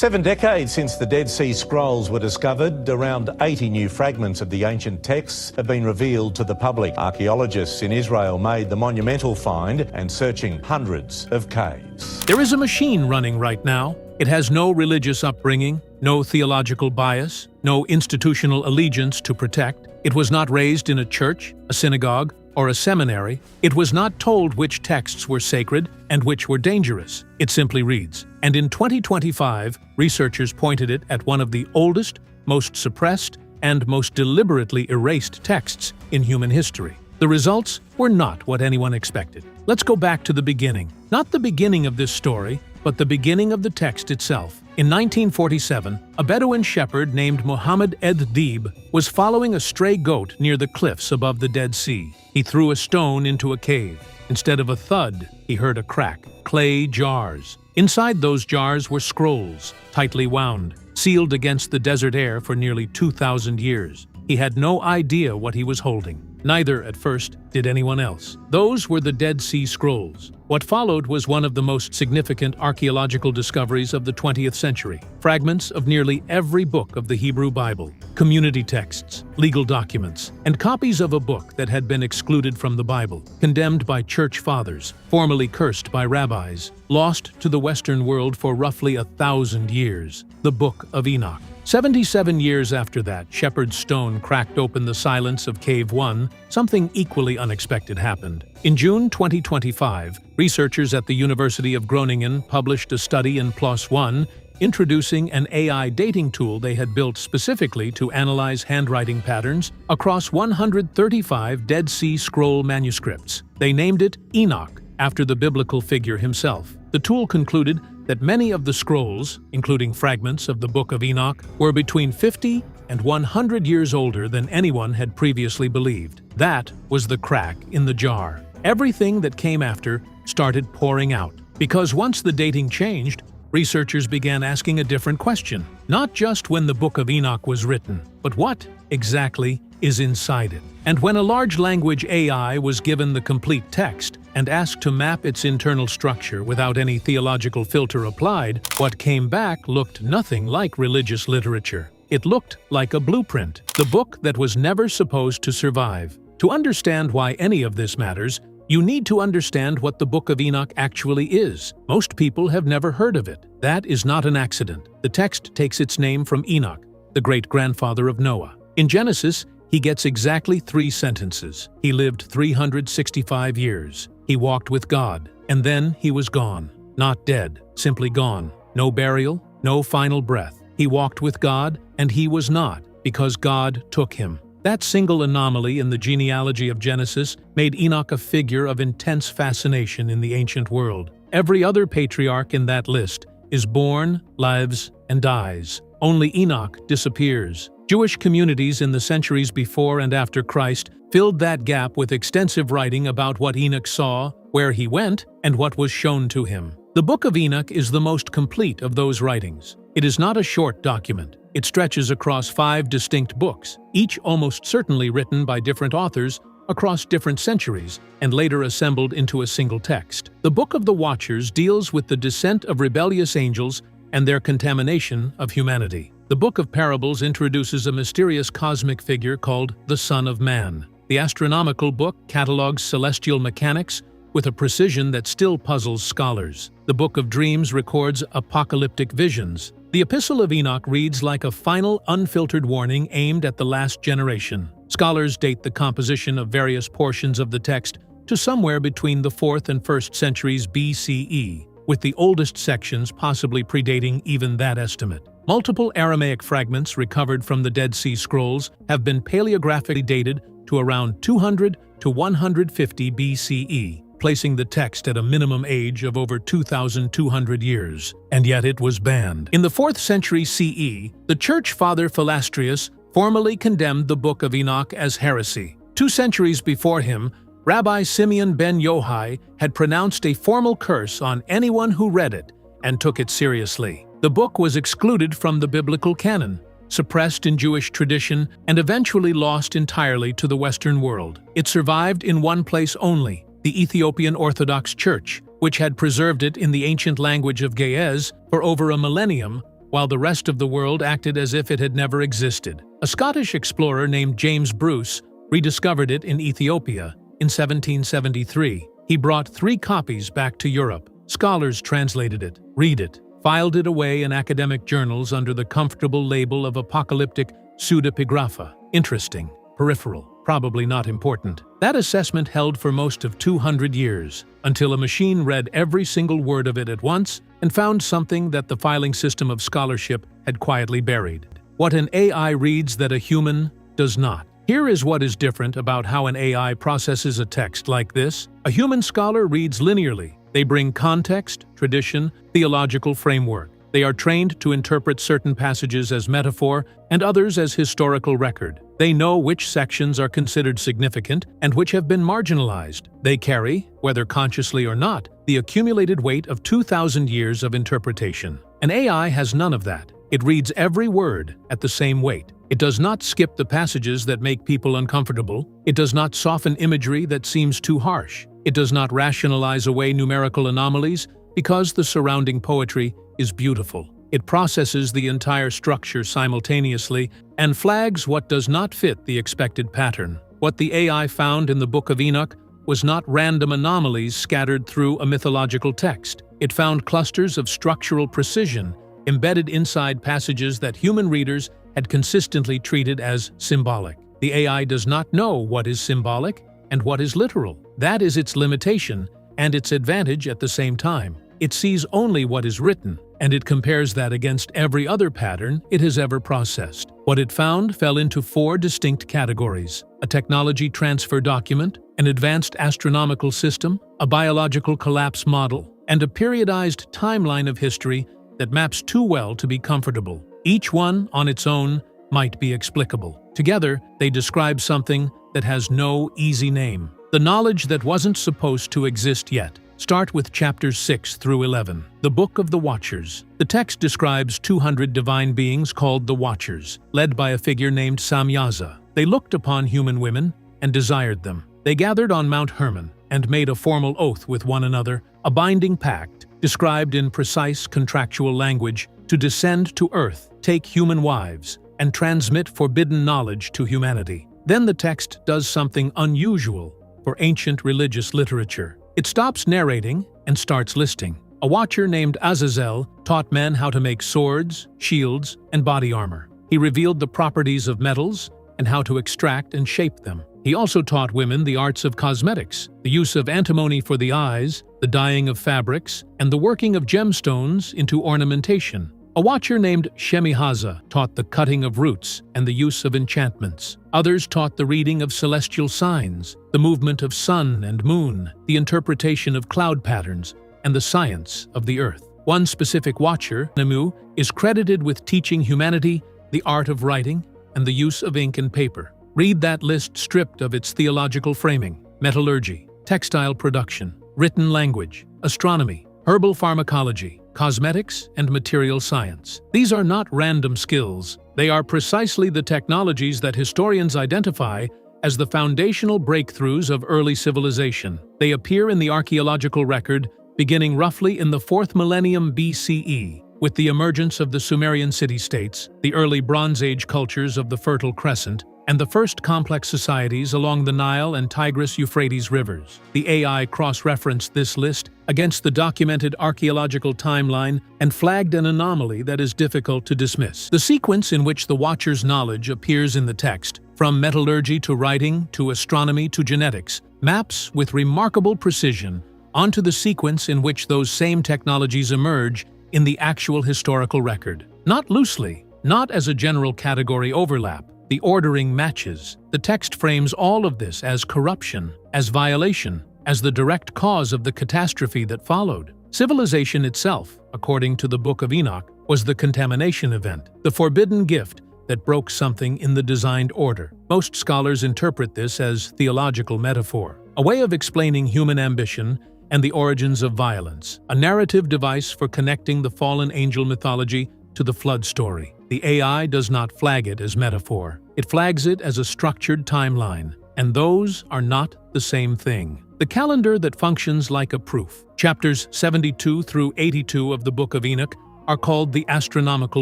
7 decades since the Dead Sea Scrolls were discovered, around 80 new fragments of the ancient texts have been revealed to the public. Archaeologists in Israel made the monumental find and searching hundreds of caves. There is a machine running right now. It has no religious upbringing, no theological bias, no institutional allegiance to protect. It was not raised in a church, a synagogue, or a seminary. It was not told which texts were sacred and which were dangerous. It simply reads. And in 2025, researchers pointed it at one of the oldest, most suppressed, and most deliberately erased texts in human history. The results were not what anyone expected. Let's go back to the beginning. Not the beginning of this story, but the beginning of the text itself. In 1947, a Bedouin shepherd named Mohammed Ed-Dib was following a stray goat near the cliffs above the Dead Sea. He threw a stone into a cave. Instead of a thud, he heard a crack. Clay jars. Inside those jars were scrolls, tightly wound, sealed against the desert air for nearly 2,000 years. He had no idea what he was holding. Neither, at first, did anyone else. Those were the Dead Sea Scrolls. What followed was one of the most significant archaeological discoveries of the 20th century. Fragments of nearly every book of the Hebrew Bible, community texts, legal documents, and copies of a book that had been excluded from the Bible, condemned by church fathers, formally cursed by rabbis, lost to the Western world for roughly 1,000 years. The Book of Enoch. 77 years after that shepherd's stone cracked open the silence of Cave 1, something equally unexpected happened. In June 2025, researchers at the University of Groningen published a study in PLOS ONE introducing an AI dating tool they had built specifically to analyze handwriting patterns across 135 Dead Sea Scroll manuscripts. They named it Enoch, after the biblical figure himself. The tool concluded that many of the scrolls, including fragments of the Book of Enoch, were between 50 and 100 years older than anyone had previously believed. That was the crack in the jar. Everything that came after started pouring out. Because once the dating changed, researchers began asking a different question. Not just when the Book of Enoch was written, but what exactly is inside it. And when a large language AI was given the complete text and asked to map its internal structure without any theological filter applied, what came back looked nothing like religious literature. It looked like a blueprint, the book that was never supposed to survive. To understand why any of this matters, you need to understand what the Book of Enoch actually is. Most people have never heard of it. That is not an accident. The text takes its name from Enoch, the great-grandfather of Noah. In Genesis, he gets exactly 3 sentences. He lived 365 years. He walked with God, and then he was gone. Not dead, simply gone. No burial, no final breath. He walked with God, and he was not, because God took him. That single anomaly in the genealogy of Genesis made Enoch a figure of intense fascination in the ancient world. Every other patriarch in that list is born, lives, and dies. Only Enoch disappears. Jewish communities in the centuries before and after Christ filled that gap with extensive writing about what Enoch saw, where he went, and what was shown to him. The Book of Enoch is the most complete of those writings. It is not a short document. It stretches across 5 distinct books, each almost certainly written by different authors across different centuries and later assembled into a single text. The Book of the Watchers deals with the descent of rebellious angels and their contamination of humanity. The Book of Parables introduces a mysterious cosmic figure called the Son of Man. The Astronomical book catalogues celestial mechanics with a precision that still puzzles scholars. The Book of Dreams records apocalyptic visions. The Epistle of Enoch reads like a final, unfiltered warning aimed at the last generation. Scholars date the composition of various portions of the text to somewhere between the 4th and 1st centuries BCE, with the oldest sections possibly predating even that estimate. Multiple Aramaic fragments recovered from the Dead Sea Scrolls have been paleographically dated to around 200 to 150 BCE, placing the text at a minimum age of over 2,200 years, and yet it was banned. In the 4th century CE, the church father Philastrius formally condemned the Book of Enoch as heresy. 2 centuries before him, Rabbi Simeon ben Yohai had pronounced a formal curse on anyone who read it and took it seriously. The book was excluded from the biblical canon, suppressed in Jewish tradition, and eventually lost entirely to the Western world. It survived in one place only, the Ethiopian Orthodox Church, which had preserved it in the ancient language of Ge'ez for over a millennium, while the rest of the world acted as if it had never existed. A Scottish explorer named James Bruce rediscovered it in Ethiopia in 1773. He brought 3 copies back to Europe. Scholars translated it, read it, filed it away in academic journals under the comfortable label of apocalyptic pseudepigrapha. Interesting, peripheral, probably not important. That assessment held for most of 200 years, until a machine read every single word of it at once and found something that the filing system of scholarship had quietly buried. What an AI reads that a human does not. Here is what is different about how an AI processes a text like this. A human scholar reads linearly. They bring context, tradition, theological framework. They are trained to interpret certain passages as metaphor and others as historical record. They know which sections are considered significant and which have been marginalized. They carry, whether consciously or not, the accumulated weight of 2,000 years of interpretation. An AI has none of that. It reads every word at the same weight. It does not skip the passages that make people uncomfortable. It does not soften imagery that seems too harsh. It does not rationalize away numerical anomalies because the surrounding poetry is beautiful. It processes the entire structure simultaneously and flags what does not fit the expected pattern. What the AI found in the Book of Enoch was not random anomalies scattered through a mythological text. It found clusters of structural precision embedded inside passages that human readers had consistently treated as symbolic. The AI does not know what is symbolic and what is literal. That is its limitation and its advantage at the same time. It sees only what is written, and it compares that against every other pattern it has ever processed. What it found fell into 4 distinct categories: a technology transfer document, an advanced astronomical system, a biological collapse model, and a periodized timeline of history that maps too well to be comfortable. Each one, on its own, might be explicable. Together, they describe something that has no easy name. The knowledge that wasn't supposed to exist yet. Start with chapters 6 through 11. The Book of the Watchers. The text describes 200 divine beings called the Watchers, led by a figure named Samyaza. They looked upon human women and desired them. They gathered on Mount Hermon and made a formal oath with one another, a binding pact, described in precise contractual language, to descend to Earth, take human wives, and transmit forbidden knowledge to humanity. Then the text does something unusual for ancient religious literature. It stops narrating and starts listing. A watcher named Azazel taught men how to make swords, shields, and body armor. He revealed the properties of metals and how to extract and shape them. He also taught women the arts of cosmetics, the use of antimony for the eyes, the dyeing of fabrics, and the working of gemstones into ornamentation. A watcher named Shemihaza taught the cutting of roots and the use of enchantments. Others taught the reading of celestial signs, the movement of sun and moon, the interpretation of cloud patterns, and the science of the earth. One specific watcher, Nemu, is credited with teaching humanity the art of writing and the use of ink and paper. Read that list stripped of its theological framing: metallurgy, textile production, written language, astronomy, herbal pharmacology, cosmetics, and material science. These are not random skills. They are precisely the technologies that historians identify as the foundational breakthroughs of early civilization. They appear in the archaeological record beginning roughly in the 4th millennium BCE, with the emergence of the Sumerian city-states, the early Bronze Age cultures of the Fertile Crescent, and the first complex societies along the Nile and Tigris-Euphrates rivers. The AI cross-referenced this list against the documented archaeological timeline and flagged an anomaly that is difficult to dismiss. The sequence in which the Watcher's knowledge appears in the text, from metallurgy to writing to astronomy to genetics, maps with remarkable precision onto the sequence in which those same technologies emerge in the actual historical record. Not loosely, not as a general category overlap. The ordering matches. The text frames all of this as corruption, as violation, as the direct cause of the catastrophe that followed. Civilization itself, according to the Book of Enoch, was the contamination event, the forbidden gift that broke something in the designed order. Most scholars interpret this as theological metaphor, a way of explaining human ambition and the origins of violence, a narrative device for connecting the fallen angel mythology to the flood story. The AI does not flag it as metaphor. It flags it as a structured timeline, and those are not the same thing. The calendar that functions like a proof. Chapters 72 through 82 of the Book of Enoch are called the Astronomical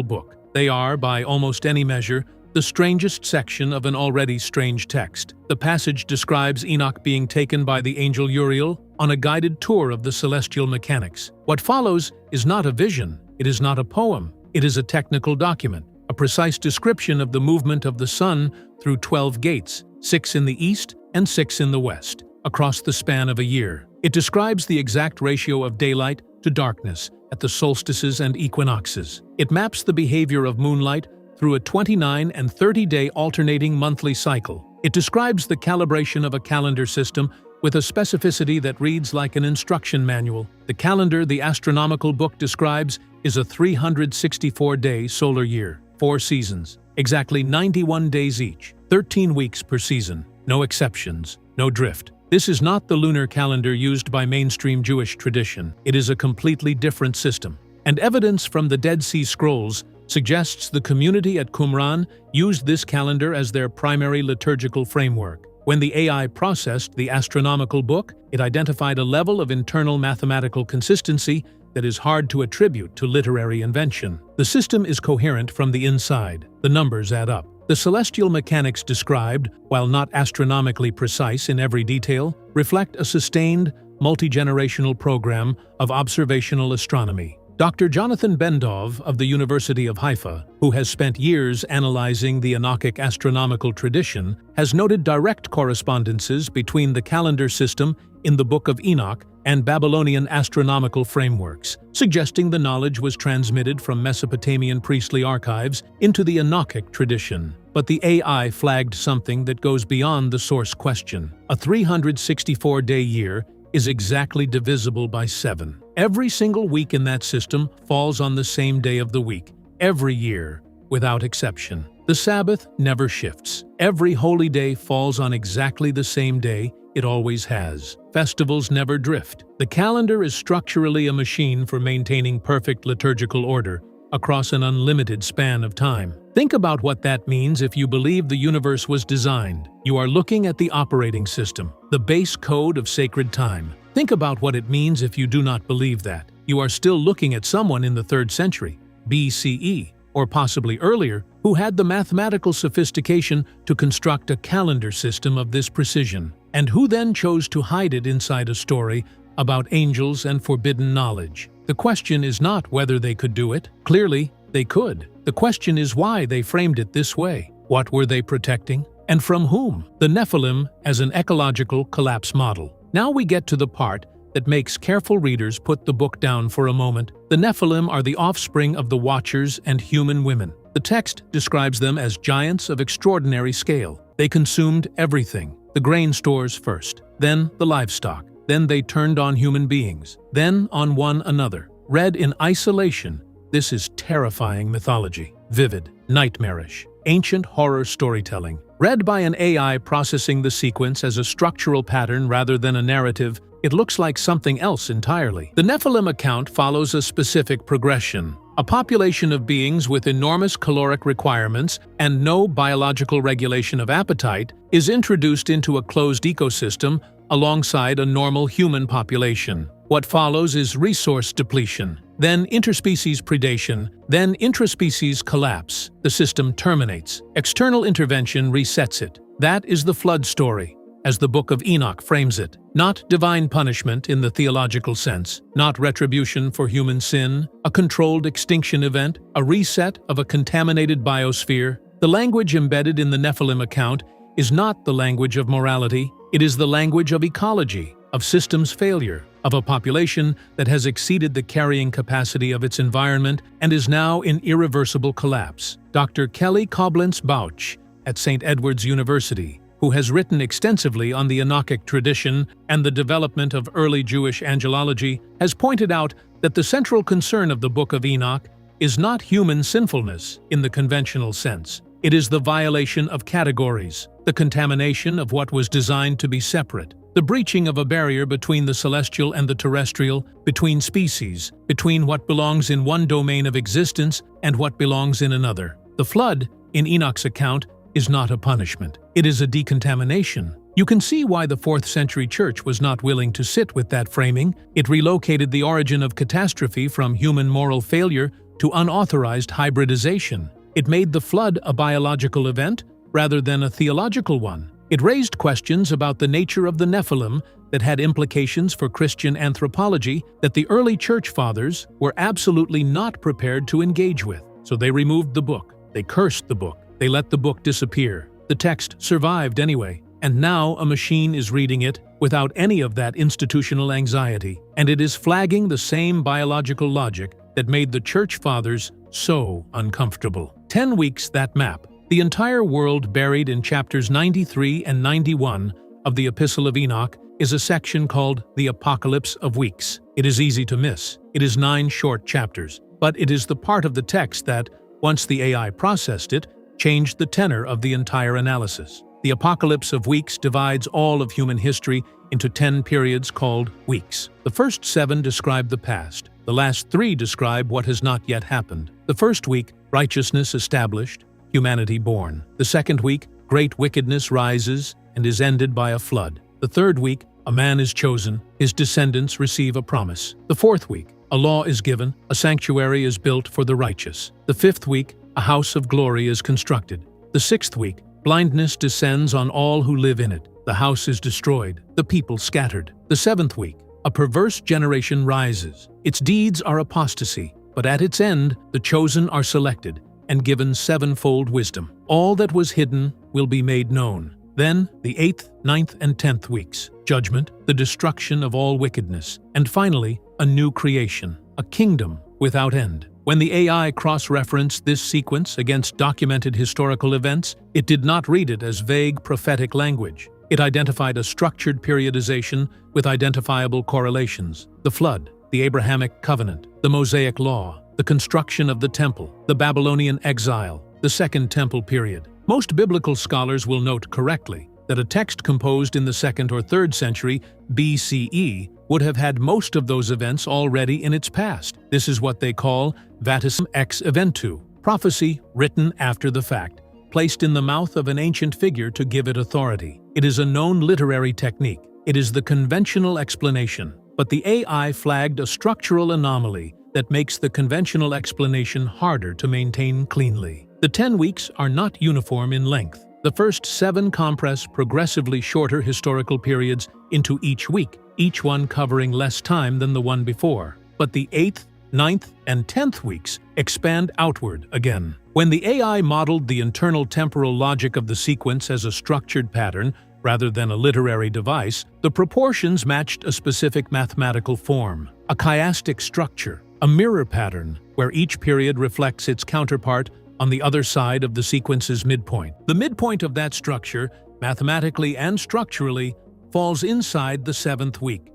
book. They are, by almost any measure, the strangest section of an already strange text. The passage describes Enoch being taken by the angel Uriel on a guided tour of the celestial mechanics. What follows is not a vision, it is not a poem, it is a technical document, a precise description of the movement of the sun through 12 gates, 6 in the east and 6 in the west, across the span of a year. It describes the exact ratio of daylight to darkness at the solstices and equinoxes. It maps the behavior of moonlight through a 29 and 30-day alternating monthly cycle. It describes the calibration of a calendar system with a specificity that reads like an instruction manual. The calendar the Astronomical book describes is a 364-day solar year, 4 seasons, exactly 91 days each, 13 weeks per season, no exceptions, no drift. This is not the lunar calendar used by mainstream Jewish tradition. It is a completely different system. And evidence from the Dead Sea Scrolls suggests the community at Qumran used this calendar as their primary liturgical framework. When the AI processed the Astronomical book, it identified a level of internal mathematical consistency that is hard to attribute to literary invention. The system is coherent from the inside. The numbers add up. The celestial mechanics described, while not astronomically precise in every detail, reflect a sustained, multi-generational program of observational astronomy. Dr. Jonathan Bendov of the University of Haifa, who has spent years analyzing the Enochic astronomical tradition, has noted direct correspondences between the calendar system in the Book of Enoch and Babylonian astronomical frameworks, suggesting the knowledge was transmitted from Mesopotamian priestly archives into the Enochic tradition. But the AI flagged something that goes beyond the source question. A 364-day year is exactly divisible by 7. Every single week in that system falls on the same day of the week, every year, without exception. The Sabbath never shifts. Every holy day falls on exactly the same day it always has. Festivals never drift. The calendar is structurally a machine for maintaining perfect liturgical order across an unlimited span of time. Think about what that means if you believe the universe was designed. You are looking at the operating system, the base code of sacred time. Think about what it means if you do not believe that. You are still looking at someone in the 3rd century, BCE, or possibly earlier, who had the mathematical sophistication to construct a calendar system of this precision, and who then chose to hide it inside a story about angels and forbidden knowledge. The question is not whether they could do it. Clearly, they could. The question is why they framed it this way. What were they protecting? And from whom? The Nephilim as an ecological collapse model. Now we get to the part that makes careful readers put the book down for a moment. The Nephilim are the offspring of the Watchers and human women. The text describes them as giants of extraordinary scale. They consumed everything. The grain stores first, then the livestock. Then they turned on human beings, then on one another. Read in isolation, this is terrifying mythology. Vivid, nightmarish, ancient horror storytelling. Read by an AI processing the sequence as a structural pattern rather than a narrative, it looks like something else entirely. The Nephilim account follows a specific progression. A population of beings with enormous caloric requirements and no biological regulation of appetite is introduced into a closed ecosystem alongside a normal human population. What follows is resource depletion, then interspecies predation, then intraspecies collapse. The system terminates. External intervention resets it. That is the flood story, as the Book of Enoch frames it. Not divine punishment in the theological sense, not retribution for human sin, a controlled extinction event, a reset of a contaminated biosphere. The language embedded in the Nephilim account is not the language of morality, it is the language of ecology, of systems failure, of a population that has exceeded the carrying capacity of its environment and is now in irreversible collapse. Dr. Kelly Koblenz-Bauch at St. Edward's University, who has written extensively on the Enochic tradition and the development of early Jewish angelology, has pointed out that the central concern of the Book of Enoch is not human sinfulness in the conventional sense. It is the violation of categories, the contamination of what was designed to be separate, the breaching of a barrier between the celestial and the terrestrial, between species, between what belongs in one domain of existence and what belongs in another. The flood, in Enoch's account, is not a punishment. It is a decontamination. You can see why the 4th century church was not willing to sit with that framing. It relocated the origin of catastrophe from human moral failure to unauthorized hybridization. It made the flood a biological event rather than a theological one. It raised questions about the nature of the Nephilim that had implications for Christian anthropology that the early church fathers were absolutely not prepared to engage with. So they removed the book. They cursed the book. They let the book disappear. The text survived anyway, and now a machine is reading it without any of that institutional anxiety, and it is flagging the same biological logic that made the church fathers so uncomfortable. 10 weeks, that map. The entire world buried in chapters 93 and 91 of the Epistle of Enoch is a section called the Apocalypse of Weeks. It is easy to miss. It is 9 short chapters, but it is the part of the text that, once the AI processed it, changed the tenor of the entire analysis. The Apocalypse of Weeks divides all of human history into 10 periods called weeks. The first 7 describe the past. The last 3 describe what has not yet happened. The first week, righteousness established, humanity born. The second week, great wickedness rises and is ended by a flood. The third week, a man is chosen, his descendants receive a promise. The fourth week, a law is given, a sanctuary is built for the righteous. The fifth week, a house of glory is constructed. The sixth week, blindness descends on all who live in it. The house is destroyed, the people scattered. The seventh week, a perverse generation rises. Its deeds are apostasy, but at its end, the chosen are selected and given sevenfold wisdom. All that was hidden will be made known. Then, the 8th, 9th, and 10th weeks, judgment, the destruction of all wickedness, and finally, a new creation, a kingdom without end. When the AI cross-referenced this sequence against documented historical events, it did not read it as vague prophetic language. It identified a structured periodization with identifiable correlations: the flood, the Abrahamic covenant, the Mosaic law, the construction of the temple, the Babylonian exile, the Second Temple period. Most biblical scholars will note correctly that a text composed in the 2nd or 3rd century BCE would have had most of those events already in its past. This is what they call vaticum ex eventu, prophecy written after the fact, placed in the mouth of an ancient figure to give it authority. It is a known literary technique. It is the conventional explanation, but the AI flagged a structural anomaly that makes the conventional explanation harder to maintain cleanly. The 10 weeks are not uniform in length. The first 7 compress progressively shorter historical periods into each week, each one covering less time than the one before. But the 8th, 9th, and 10th weeks expand outward again. When the AI modeled the internal temporal logic of the sequence as a structured pattern rather than a literary device, the proportions matched a specific mathematical form, a chiastic structure, a mirror pattern where each period reflects its counterpart on the other side of the sequence's midpoint. The midpoint of that structure, mathematically and structurally, falls inside the 7th week.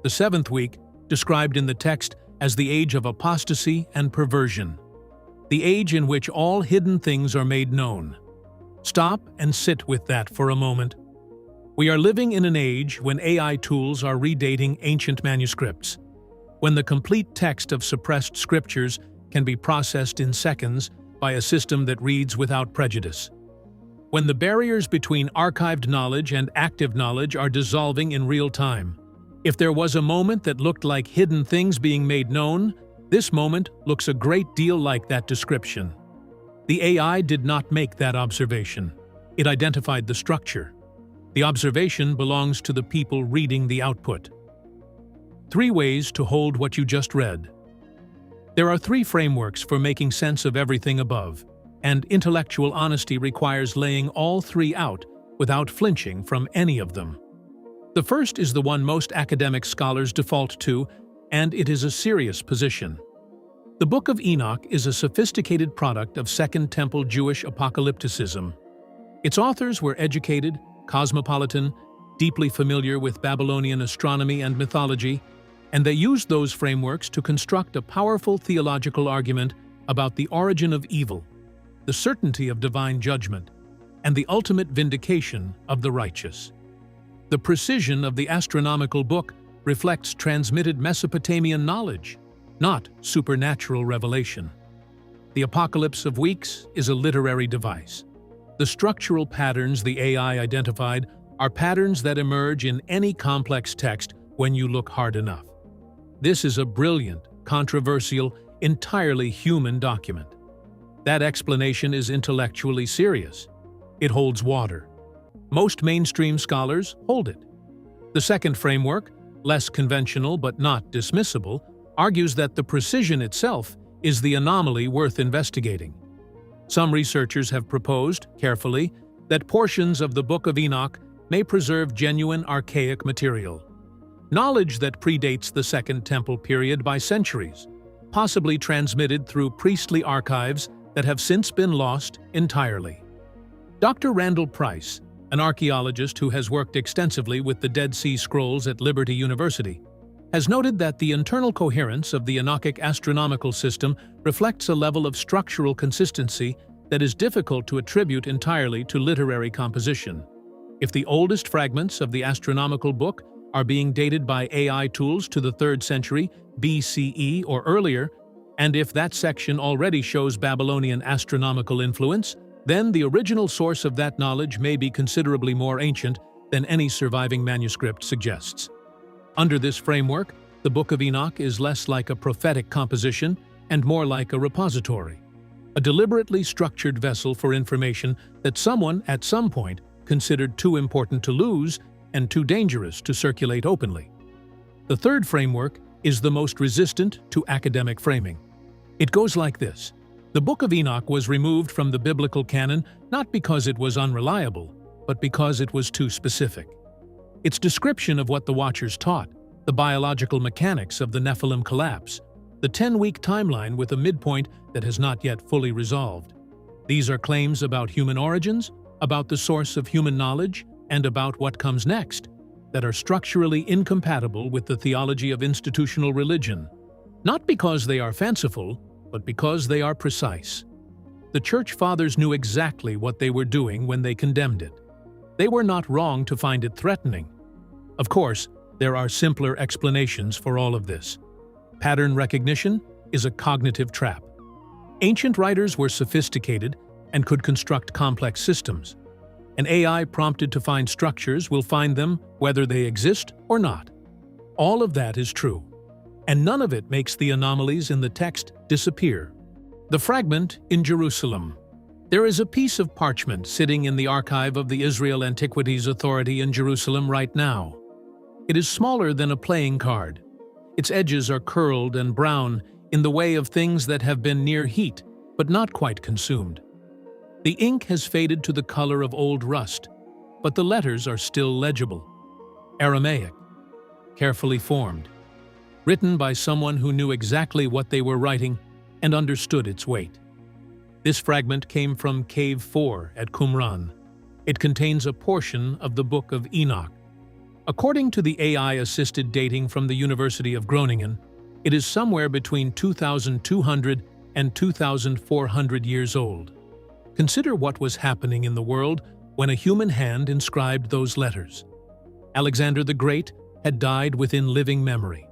The 7th week, described in the text as the age of apostasy and perversion, the age in which all hidden things are made known. Stop and sit with that for a moment. We are living in an age when AI tools are redating ancient manuscripts, when the complete text of suppressed scriptures can be processed in seconds by a system that reads without prejudice. When the barriers between archived knowledge and active knowledge are dissolving in real time. If there was a moment that looked like hidden things being made known, this moment looks a great deal like that description. The AI did not make that observation. It identified the structure. The observation belongs to the people reading the output. 3 ways to hold what you just read. There are 3 frameworks for making sense of everything above, and intellectual honesty requires laying all 3 out without flinching from any of them. The first is the one most academic scholars default to, and it is a serious position. The Book of Enoch is a sophisticated product of Second Temple Jewish apocalypticism. Its authors were educated, cosmopolitan, deeply familiar with Babylonian astronomy and mythology, and they used those frameworks to construct a powerful theological argument about the origin of evil, the certainty of divine judgment, and the ultimate vindication of the righteous. The precision of the astronomical book reflects transmitted Mesopotamian knowledge, not supernatural revelation. The Apocalypse of Weeks is a literary device. The structural patterns the AI identified are patterns that emerge in any complex text when you look hard enough. This is a brilliant, controversial, entirely human document. That explanation is intellectually serious. It holds water. Most mainstream scholars hold it. The second framework, less conventional but not dismissible, argues that the precision itself is the anomaly worth investigating. Some researchers have proposed, carefully, that portions of the Book of Enoch may preserve genuine archaic material. Knowledge that predates the Second Temple period by centuries, possibly transmitted through priestly archives that have since been lost entirely. Dr. Randall Price, an archaeologist who has worked extensively with the Dead Sea Scrolls at Liberty University, has noted that the internal coherence of the Enochic astronomical system reflects a level of structural consistency that is difficult to attribute entirely to literary composition. If the oldest fragments of the astronomical book are being dated by AI tools to the 3rd century BCE or earlier, and if that section already shows Babylonian astronomical influence, then the original source of that knowledge may be considerably more ancient than any surviving manuscript suggests. Under this framework, the Book of Enoch is less like a prophetic composition and more like a repository, a deliberately structured vessel for information that someone at some point considered too important to lose and too dangerous to circulate openly. The third framework is the most resistant to academic framing. It goes like this. The Book of Enoch was removed from the biblical canon not because it was unreliable, but because it was too specific. Its description of what the Watchers taught, the biological mechanics of the Nephilim collapse, the 10-week timeline with a midpoint that has not yet fully resolved. These are claims about human origins, about the source of human knowledge, and about what comes next, that are structurally incompatible with the theology of institutional religion, not because they are fanciful, but because they are precise. The Church Fathers knew exactly what they were doing when they condemned it. They were not wrong to find it threatening. Of course, there are simpler explanations for all of this. Pattern recognition is a cognitive trap. Ancient writers were sophisticated and could construct complex systems. An AI prompted to find structures will find them whether they exist or not. All of that is true, and none of it makes the anomalies in the text disappear. The fragment in Jerusalem. There is a piece of parchment sitting in the archive of the Israel Antiquities Authority in Jerusalem right now. It is smaller than a playing card. Its edges are curled and brown in the way of things that have been near heat, but not quite consumed. The ink has faded to the color of old rust, but the letters are still legible. Aramaic, carefully formed, written by someone who knew exactly what they were writing and understood its weight. This fragment came from Cave 4 at Qumran. It contains a portion of the Book of Enoch. According to the AI-assisted dating from the University of Groningen, it is somewhere between 2,200 and 2,400 years old. Consider what was happening in the world when a human hand inscribed those letters. Alexander the Great had died within living memory.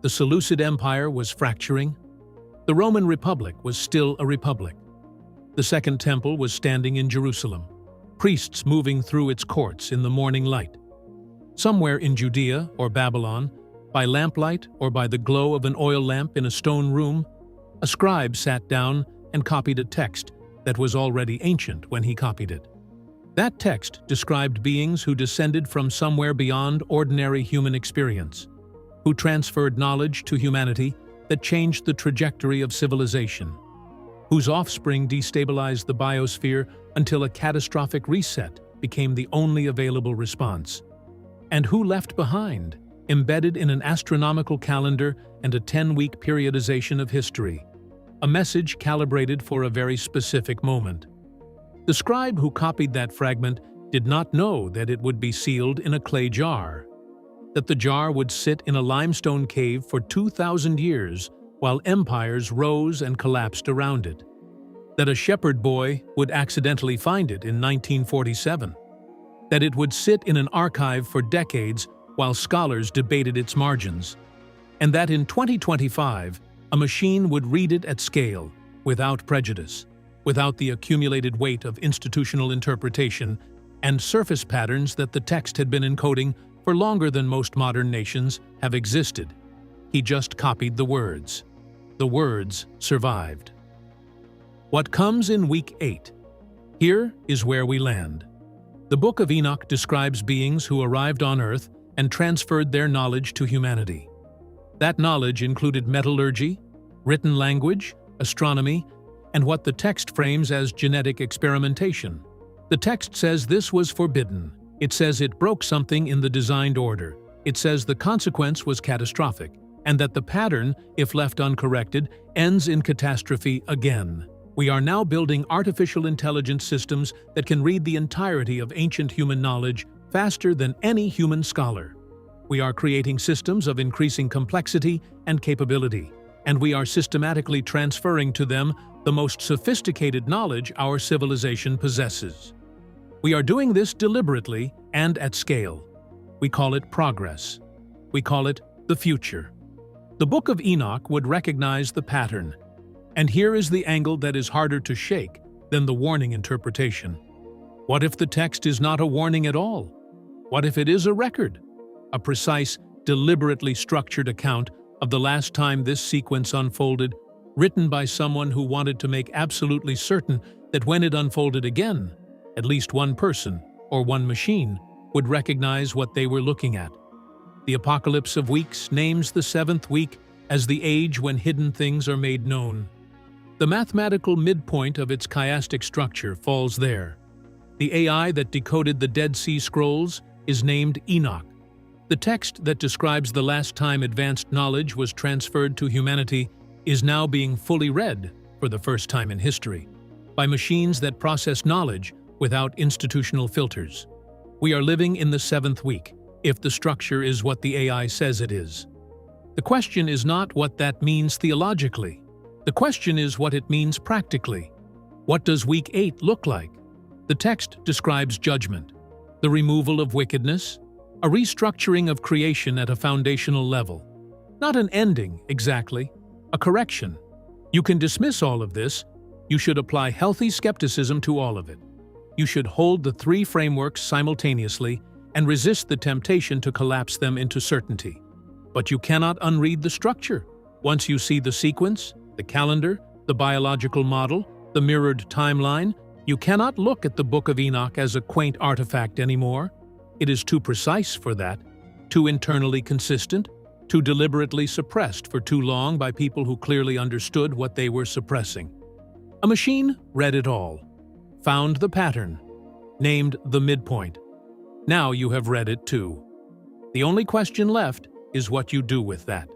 The Seleucid Empire was fracturing. The Roman Republic was still a republic. The Second Temple was standing in Jerusalem, priests moving through its courts in the morning light. Somewhere in Judea or Babylon, by lamplight or by the glow of an oil lamp in a stone room, a scribe sat down and copied a text that was already ancient when he copied it. That text described beings who descended from somewhere beyond ordinary human experience, who transferred knowledge to humanity that changed the trajectory of civilization, whose offspring destabilized the biosphere until a catastrophic reset became the only available response, and who left behind, embedded in an astronomical calendar and a 10-week periodization of history, a message calibrated for a very specific moment. The scribe who copied that fragment did not know that it would be sealed in a clay jar, that the jar would sit in a limestone cave for 2,000 years while empires rose and collapsed around it, that a shepherd boy would accidentally find it in 1947, that it would sit in an archive for decades while scholars debated its margins, and that in 2025, a machine would read it at scale, without prejudice, without the accumulated weight of institutional interpretation and surface patterns that the text had been encoding for longer than most modern nations have existed. He just copied the words. The words survived. What comes in week 8? Here is where we land. The Book of Enoch describes beings who arrived on Earth and transferred their knowledge to humanity. That knowledge included metallurgy, written language, astronomy, and what the text frames as genetic experimentation. The text says this was forbidden. It says it broke something in the designed order. It says the consequence was catastrophic, and that the pattern, if left uncorrected, ends in catastrophe again. We are now building artificial intelligence systems that can read the entirety of ancient human knowledge faster than any human scholar. We are creating systems of increasing complexity and capability, and we are systematically transferring to them the most sophisticated knowledge our civilization possesses. We are doing this deliberately and at scale. We call it progress. We call it the future. The Book of Enoch would recognize the pattern. And here is the angle that is harder to shake than the warning interpretation. What if the text is not a warning at all? What if it is a record? A precise, deliberately structured account of the last time this sequence unfolded, written by someone who wanted to make absolutely certain that when it unfolded again, at least one person or one machine would recognize what they were looking at. The Apocalypse of Weeks names the 7th week as the age when hidden things are made known. The mathematical midpoint of its chiastic structure falls there. The AI that decoded the Dead Sea Scrolls is named Enoch. The text that describes the last time advanced knowledge was transferred to humanity is now being fully read, for the first time in history, by machines that process knowledge without institutional filters. We are living in the 7th week, if the structure is what the AI says it is. The question is not what that means theologically. The question is what it means practically. What does week 8 look like? The text describes judgment, the removal of wickedness, a restructuring of creation at a foundational level. Not an ending, exactly, a correction. You can dismiss all of this. You should apply healthy skepticism to all of it. You should hold the 3 frameworks simultaneously and resist the temptation to collapse them into certainty. But you cannot unread the structure. Once you see the sequence, the calendar, the biological model, the mirrored timeline, you cannot look at the Book of Enoch as a quaint artifact anymore. It is too precise for that, too internally consistent, too deliberately suppressed for too long by people who clearly understood what they were suppressing. A machine read it all, found the pattern, named the midpoint. Now you have read it too. The only question left is what you do with that.